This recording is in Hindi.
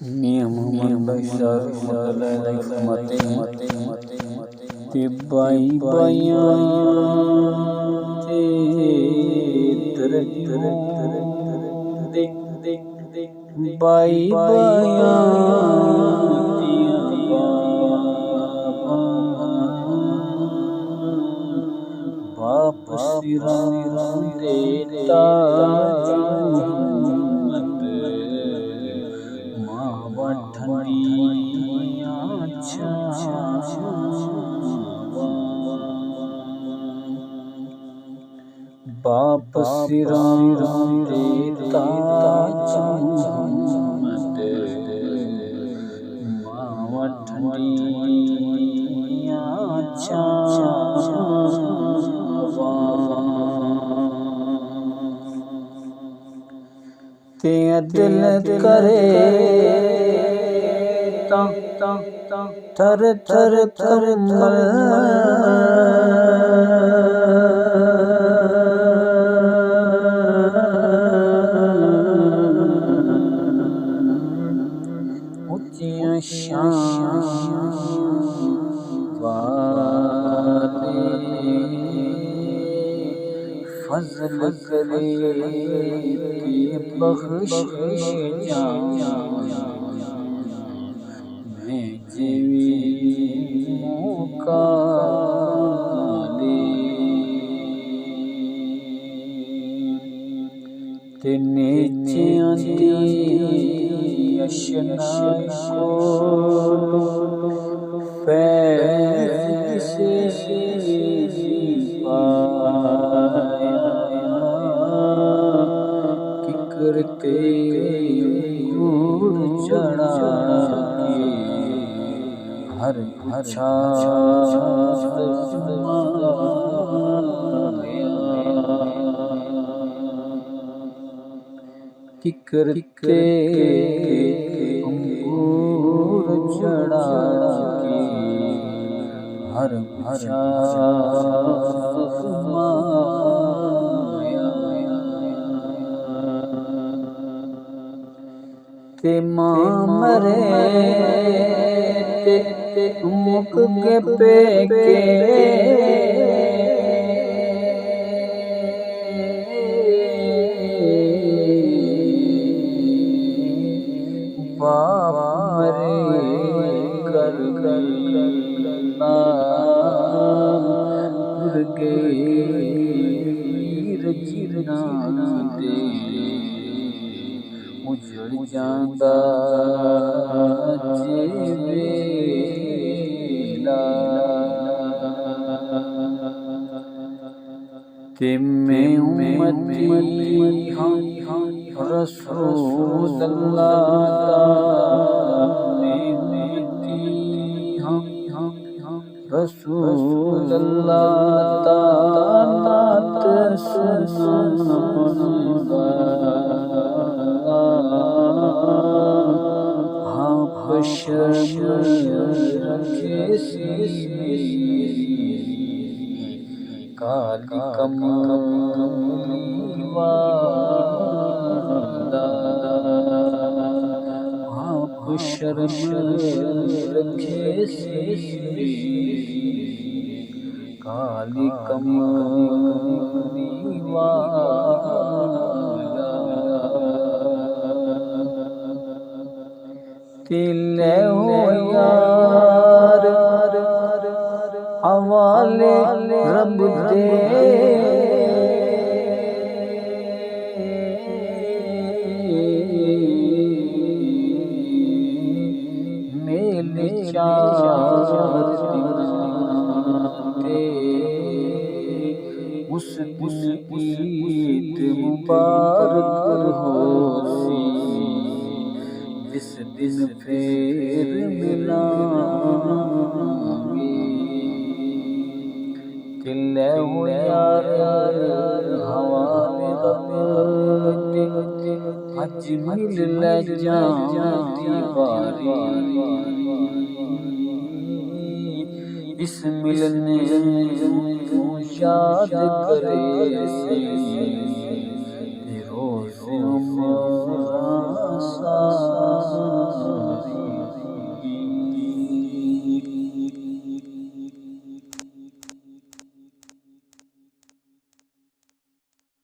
मियां मोहम्मद बशर फरमाते हैं कि बाई बाइयां ते दर्द बाई बाइयां बाप सिरां देता मावा ठंडियां बाप सिरां देता मावा ठंडियां ते दिल करे थर थर थर ऊंचियां शान वाले फजल करे ते बख्शिश मैं जीवी मौका ले ते नीचियां दी अशनाई को फैज़ से करते अंगूर चढ़ा के हर अच्छा कि करते अंगूर चढ़ा के हर अच्छा ते मां मरे ते मुक के पेके बाप मरे कर उड़ गए रजना दे उजड़ जांदा जेवेला ते मैं उम्मती हाँ रसूल अल्लाह मैं उम्मती हाँ रसूल अल्लाह तानात सुनाऊंगा हाँ बशर रखे सीने काली कमली वाला हाँ बशर रखे सीने काली कमली वाला तिले हो यार हवाले रब दे मेले चार ते उस दिन ईद मुबारक होसी जिस दिन फिर मिलांगे तिले हो यार हवाले अज मिल ले जाती बारी इस मिलने तू याद करे से रोज़